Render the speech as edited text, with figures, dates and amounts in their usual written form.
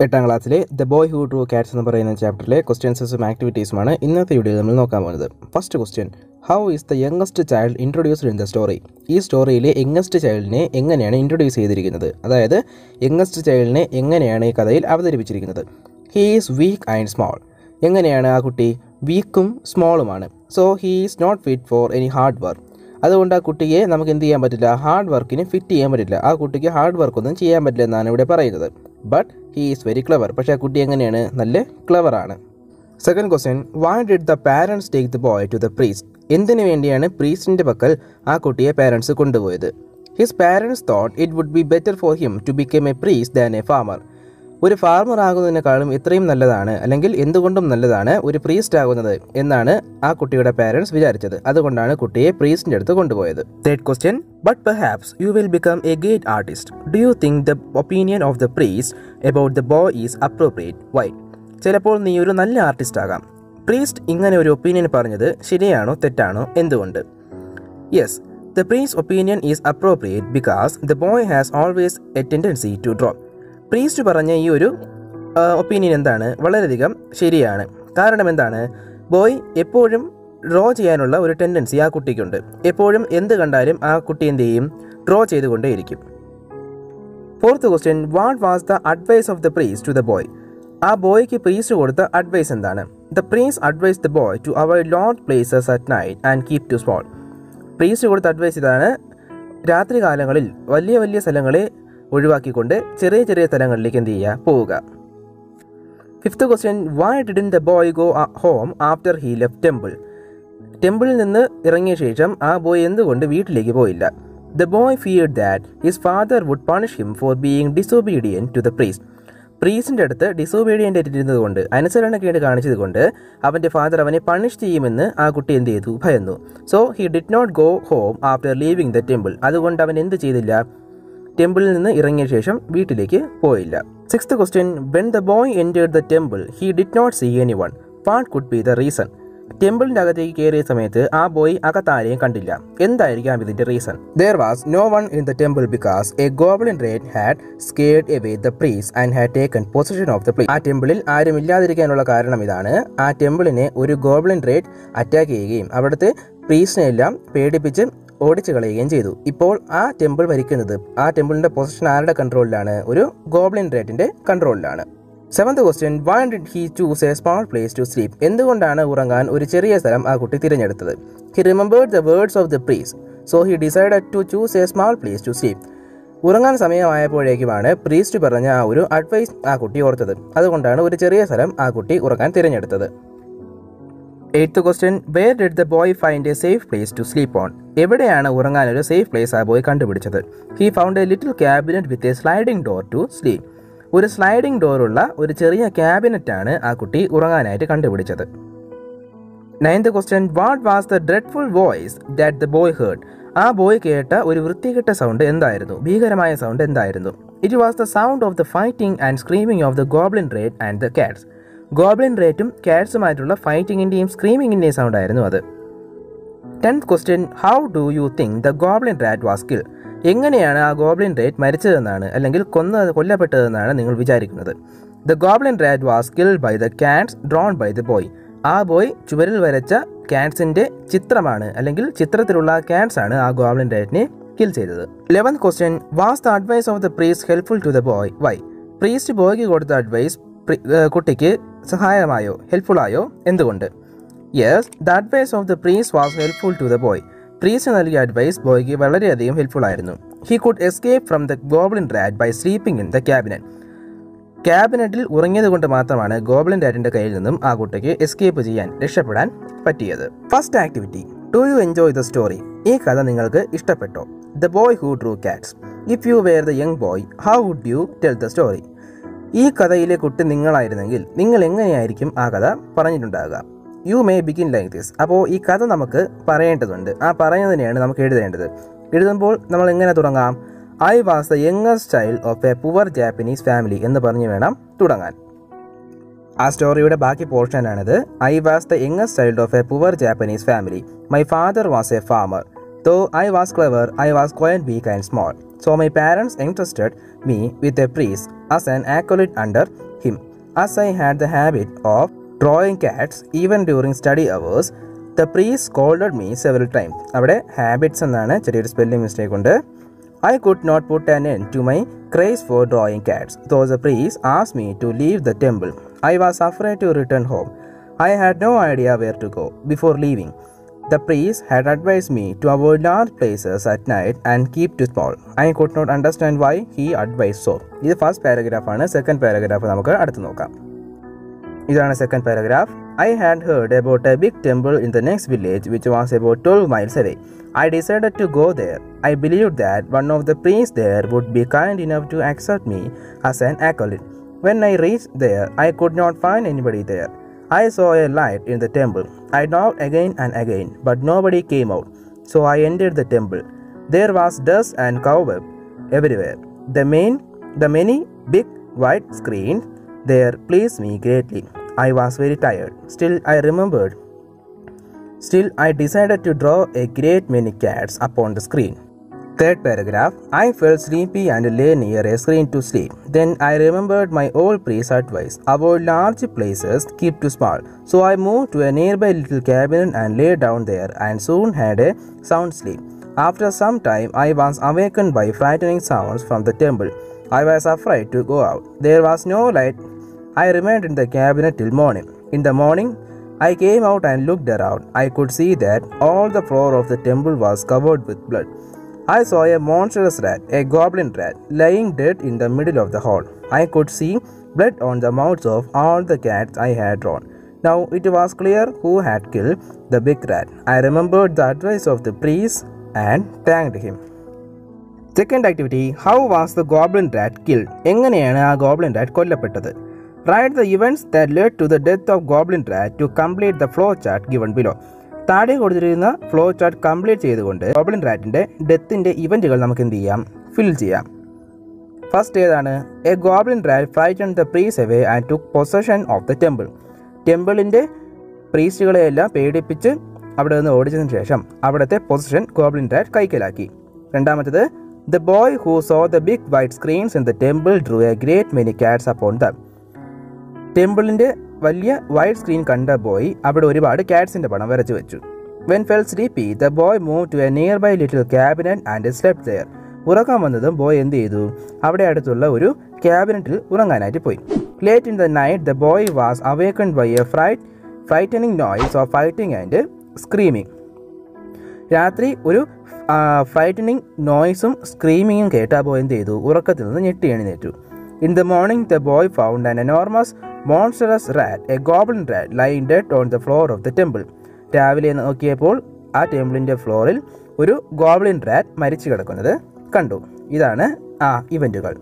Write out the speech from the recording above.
8ാം ക്ലാസ്സിലെ the boy who drew Katz എന്ന് പറയുന്ന ചാപ്റ്ററിലെ ക്വസ്റ്റ്യൻസും ആക്ടിവിറ്റീസുമാണ് ഇന്നത്തെ വീഡിയോയിൽ നമ്മൾ നോക്കാൻ പോകുന്നത്. First question, how is the youngest child introduced in the story? ഈ സ്റ്റോറിയിലെ യംഗസ്റ്റ് ചൈൽഡിനെ എങ്ങനെയാണ് ഇൻട്രൊഡ്യൂസ് ചെയ്തിരിക്കുന്നത്? അതായത് യംഗസ്റ്റ് ചൈൽഡിനെ എങ്ങനെയാണ് ഈ കഥയിൽ അവതരിപ്പിച്ചിരിക്കുന്നത്? He is weak and small. എങ്ങനെയാണ് ആ കുട്ടി? വീക്കും സ്മോളുമാണ്. So he is not fit for any hard work. അതുകൊണ്ട് ആ കുട്ടിയെ നമുക്ക് എന്ത് ചെയ്യാൻ പറ്റില്ല? ഹാർഡ് വർക്കിന് ഫിറ്റ് ചെയ്യാൻ പറ്റില്ല. ആ കുട്ടിക്ക് ഹാർഡ് വർക്കൊന്നും ചെയ്യാൻ പറ്റില്ല എന്നാണ് ഇവിടെ പറയുന്നത്. But he is very clever. പക്ഷേ ആ കുട്ടി എങ്ങനെയാണ്? നല്ല ക്ലവറാണ്. Second question, why did the parents take the boy to the priest? എന്തിനു വേണ്ടിയാണ് പ്രീസ്റ്റിൻ്റെ പക്കൽ ആ കുട്ടിയെ പാരൻസ് കൊണ്ടുപോയത്? His parents thought it would be better for him to become a priest than a farmer. ഒരു ഫാർമർ ആകുന്നതിനേക്കാളും ഇത്രയും നല്ലതാണ്, അല്ലെങ്കിൽ എന്തുകൊണ്ടും നല്ലതാണ് ഒരു പ്രീസ്റ്റ് ആകുന്നത് എന്നാണ് ആ കുട്ടിയുടെ പാരൻസ് വിചാരിച്ചത്. അതുകൊണ്ടാണ് കുട്ടിയെ പ്രീസ്റ്റിൻ്റെ അടുത്ത് കൊണ്ടുപോയത്. Third question, but perhaps you will become a great artist. Do you think the opinion of the priest about the boy is appropriate? Why? ചിലപ്പോൾ നീ ഒരു നല്ല ആർട്ടിസ്റ്റ് ആകാം. പ്രീസ്റ്റ് ഇങ്ങനെ ഒരു ഒപ്പീനിയൻ പറഞ്ഞത് ശരിയാണോ തെറ്റാണോ? എന്തുകൊണ്ട്? Yes, the priest opinion is appropriate because the boy has always a tendency to draw. Priest പറഞ്ഞ ഈ ഒരു ഒപ്പീനിയൻ എന്താണ്? വളരെയധികം ശരിയാണ്. കാരണം എന്താണ്? ബോയ് എപ്പോഴും ഡ്രോ ചെയ്യാനുള്ള ഒരു ടെൻഡൻസി ആ കുട്ടിക്കുണ്ട്. എപ്പോഴും എന്ത് കണ്ടാലും ആ കുട്ടി എന്ത് ചെയ്യും? ഡ്രോ ചെയ്തുകൊണ്ടേയിരിക്കും. Fourth question, what was the advice of the priest to the boy? ആ ബോയ്ക്ക് പ്രീസ്റ്റ് കൊടുത്ത അഡ്വൈസ് എന്താണ്? The priest advised the boy to avoid lot places at night and keep to small. Priest കൊടുത്ത advice ഇതാണ്: രാത്രി കാലങ്ങളിൽ വലിയ വലിയ സ്ഥലങ്ങളെ ഒഴിവാക്കിക്കൊണ്ട് ചെറിയ ചെറിയ സ്ഥലങ്ങളിലേക്ക് എന്ത് ചെയ്യുക? പോവുക. Fifth question, why didn't the boy go home after he left temple? ടെമ്പിളിൽ നിന്ന് ഇറങ്ങിയ ശേഷം ആ ബോയ് എന്തുകൊണ്ട് വീട്ടിലേക്ക് പോയില്ല? The boy feared that his father would punish him for being disobedient to the priest. പ്രീസ്റ്റിൻ്റെ അടുത്ത് ഡിസൊബീഡിയൻ്റ് ആയിട്ടിരുന്നത് കൊണ്ട്, അനുസരണക്കേട് കാണിച്ചത് കൊണ്ട് അവൻ്റെ ഫാദർ അവനെ പണിഷ് ചെയ്യുമെന്ന് ആ കുട്ടി എന്ത് ചെയ്തു? ഭയന്നു. So he did not go home after leaving the temple. അതുകൊണ്ട് അവൻ എന്ത് ചെയ്തില്ല? ടെമ്പിളിൽ നിന്ന് ഇറങ്ങിയ ശേഷം വീട്ടിലേക്ക് പോയില്ല. Sixth question, when the boy entered the temple he did not see any one. What could be the reason? ടെമ്പിളിൻ്റെ അകത്തേക്ക് കയറിയ സമയത്ത് ആ ബോയ് അകത്താരെയും കണ്ടില്ല. എന്തായിരിക്കാം ഇതിൻ്റെ reason? There was no one in the temple because a goblin rat had scared away the priest and had taken position of the priest. ആ ടെമ്പിളിൽ ആരും ഇല്ലാതിരിക്കാനുള്ള കാരണം ഇതാണ്: ആ ടെമ്പിളിനെ ഒരു ഗോബ്ലിൻ റേറ്റ് അറ്റാക്ക് ചെയ്യുകയും അവിടുത്തെ പ്രീസ്റ്റിനെ എല്ലാം പേടിപ്പിച്ച് ഓടിച്ചു കളയുകയും ചെയ്തു. ഇപ്പോൾ ആ ടെമ്പിൾ ഭരിക്കുന്നത്, ആ ടെമ്പിളിൻ്റെ പൊസിഷൻ ആരുടെ കൺട്രോളിലാണ്? ഒരു ഗോബ്ലിൻ റേറ്റിൻ്റെ കൺട്രോളിലാണ്. Seventh question, why did he choose a small place to sleep? എന്തുകൊണ്ടാണ് ഉറങ്ങാൻ ഒരു ചെറിയ സ്ഥലം ആ കുട്ടി തിരഞ്ഞെടുത്തത്? He remembered the words of the priest so he decided to choose a small place to sleep. ഉറങ്ങാൻ സമയമായപ്പോഴേക്കുമാണ് പ്രീസ്റ്റ് പറഞ്ഞ ആ ഒരു അഡ്വൈസ് ആ കുട്ടി ഓർത്തത്. അതുകൊണ്ടാണ് ഒരു ചെറിയ സ്ഥലം ആ കുട്ടി ഉറങ്ങാൻ തിരഞ്ഞെടുത്തത്. Eighth question, where did the boy find a safe place to sleep on? എവിടെയാണ് ഉറങ്ങാൻ ഒരു സേഫ് പ്ലേസ് ആ ബോയ് കണ്ടുപിടിച്ചത്? He found a little cabinet with a sliding door to sleep. ഒരു സ്ലൈഡിംഗ് ഡോറുള്ള ഒരു ചെറിയ ക്യാബിനറ്റാണ് ആ കുട്ടി ഉറങ്ങാനായിട്ട് കണ്ടുപിടിച്ചത്. Ninth question, what was the dreadful voice that the boy heard? ആ ബോയ് കേട്ട ഒരു വൃത്തികെട്ട സൗണ്ട് എന്തായിരുന്നു? ഭീകരമായ സൗണ്ട് എന്തായിരുന്നു? It was the sound of the fighting and screaming of the goblin rat and the cats. Goblin റേറ്റും കാറ്റ്സുമായിട്ടുള്ള ഫൈറ്റിങ്ങിൻ്റെയും സ്ക്രീമിങ്ങിൻ്റെയും സൗണ്ട് ആയിരുന്നു അത്. 10th question, how do you think the goblin rat was killed? എങ്ങനെയാണ് ആ ഗോബ്ലിൻ റേറ്റ് മരിച്ചതെന്നാണ്, അല്ലെങ്കിൽ കൊല്ലപ്പെട്ടതെന്നാണ് നിങ്ങൾ വിചാരിക്കുന്നത്? The goblin rat was killed by the cats drawn by the boy. ആ ബോയ് ചുവരിൽ വരച്ച കാറ്റ്സിൻ്റെ ചിത്രമാണ്, അല്ലെങ്കിൽ ചിത്രത്തിലുള്ള കാറ്റ്സ് ആണ് ആ ഗോബ്ലിൻ റേറ്റിനെ കിൽ ചെയ്തത്. 11th question, was the advice of the priest helpful to the boy? Why? Priest ബോയ്ക്ക് കൊടുത്ത അഡ്വൈസ് കുട്ടിക്ക് സഹായമായോ, ഹെൽപ്ഫുള്ളായോ? എന്തുകൊണ്ട്? Yes, the advice of the priest was helpful to the boy. Priest നൽകിയ അഡ്വൈസ് ബോയ്ക്ക് വളരെയധികം ഹെൽപ്ഫുൾ ആയിരുന്നു. He could escape from the goblin rat by sleeping in the cabinet. ക്യാബിനറ്റിൽ ഉറങ്ങിയത് കൊണ്ട് മാത്രമാണ് ഗോബ്ലിൻ റാറ്റിൻ്റെ കയ്യിൽ നിന്നും ആ കുട്ടിക്ക് എസ്കേപ്പ് ചെയ്യാൻ, രക്ഷപ്പെടാൻ പറ്റിയത്. First activity, do you enjoy the story? ഈ കഥ നിങ്ങൾക്ക് ഇഷ്ടപ്പെട്ടോ? The boy who drew cats. If you were the young boy how would you tell the story? ഈ കഥയിലെ കുട്ടി നിങ്ങളായിരുന്നെങ്കിൽ നിങ്ങൾ എങ്ങനെയായിരിക്കും ആ കഥ പറഞ്ഞിട്ടുണ്ടാകുക? You may begin like this. അപ്പോൾ ഈ കഥ നമുക്ക് പറയേണ്ടതുണ്ട്. ആ പറയുന്നതിനെയാണ് നമുക്ക് എഴുതേണ്ടത്. എഴുതുമ്പോൾ നമ്മൾ എങ്ങനെ തുടങ്ങാം? I was the youngest child of a poor Japanese family എന്ന് പറഞ്ഞ് വേണം തുടങ്ങാൻ. ആ സ്റ്റോറിയുടെ ബാക്കി പോർഷനാണിത്. I was the youngest child of a poor Japanese family. My father was a farmer. Though I was clever, I was quite weak and small. So my parents entrusted me with a priest as an acolyte under him. As I had the habit of drawing cats even during study hours, the priest scolded me several times. അവിടെ habits എന്നാണ് ചെറിയൊരു spelling mistake ഉണ്ട്. I could not put an end to my craze for drawing cats, though the priest asked me to leave the temple. I was afraid to return home. I had no idea where to go. Before leaving, the priest had advised me to avoid large places at night and keep to small. I could not understand why he advised so. This is first paragraph. Second paragraph നമുക്ക് അടുത്ത് നോക്കാം. ഇതാണ് second paragraph. I had heard about a big temple in the next village which was about 12 miles away. I decided to go there. I believed that one of the priests there would be kind enough to accept me as an acolyte. When I reached there, I could not find anybody there. I saw a light in the temple. I knocked again and again, but nobody came out. So I entered the temple. There was dust and cobweb everywhere. The many big white screens there pleased me greatly. I was very tired. Still, I decided to draw a great many cats upon the screen. Third paragraph. I felt sleepy and lay near a screen to sleep. Then I remembered my old priest's advice. Avoid large places, keep to small. So I moved to a nearby little cabin and lay down there and soon had a sound sleep. After some time, I was awakened by frightening sounds from the temple. I was afraid to go out. There was no light. I remained in the cabin till morning. In the morning, I came out and looked around. I could see that all the floor of the temple was covered with blood. I saw a monstrous rat, a goblin rat, lying dead in the middle of the hall. I could see blood on the mouths of all the cats I had drawn. Now it was clear who had killed the big rat. I remembered the advice of the priest and thanked him. Second activity. How was the goblin rat killed? എങ്ങനെയാണ് ആ goblin rat കൊല്ലപ്പെട്ടത്? Write the events that led to the death of goblin rat to complete the flow chart given below. താഴെ കൊടുത്തിരിക്കുന്ന flow chart complete ചെയ്തുകൊണ്ട് goblin റാറ്റിൻ്റെ ഡെത്തിൻ്റെ ഇവൻറ്റുകൾ നമുക്ക് എന്ത് ചെയ്യാം, ഫിൽ ചെയ്യാം. ഫസ്റ്റ് ഏതാണ്? A goblin rat frightened the priest away and took possession of the temple. ടെമ്പിളിൻ്റെ പ്രീസ്റ്റുകളെയെല്ലാം പേടിപ്പിച്ച് അവിടെ നിന്ന് ഓടിച്ചതിന് ശേഷം അവിടുത്തെ പൊസഷൻ ഗോബ്ലിൻ റാറ്റ് കൈക്കലാക്കി. രണ്ടാമത്തേത്, the boy who saw the big white screens in the temple drew a great many cats upon them. ടെമ്പിളിൻ്റെ വലിയ വൈറ്റ് സ്ക്രീൻ കണ്ട ബോയ് അവിടെ ഒരുപാട് കാറ്റ്സിൻ്റെ പടം വരച്ചു വെച്ചു. When fell sleepy the boy move to a nearby little cabinet and slept there. ഉറക്കം വന്നതും ബോയ് എന്ത് ചെയ്തു? അവിടെ അടുത്തുള്ള ഒരു ക്യാബിനറ്റിൽ ഉറങ്ങാനായിട്ട് പോയി. Late in the night the boy was awakened by a frightening noise of fighting and screaming. രാത്രി ഒരു ഫ്രൈറ്റനിങ് നോയ്സും സ്ക്രീമിങ്ങും കേട്ടാ ബോയ് എന്ത് ചെയ്തു? ഉറക്കത്തിൽ നിന്ന് ഞെട്ടി എഴുന്നേറ്റു. In the morning, the boy found an enormous, monstrous rat, a goblin rat, lying dead on the floor of the temple. രാവിലെ നോക്കിയപ്പോൾ ആ ടെമ്പിളിൻ്റെ ഫ്ലോറിൽ ഒരു ഗോബ്ലിൻ റാറ്റ് മരിച്ചു കിടക്കുന്നത് കണ്ടു. ഇതാണ് ആ ഇവൻറ്റുകൾ.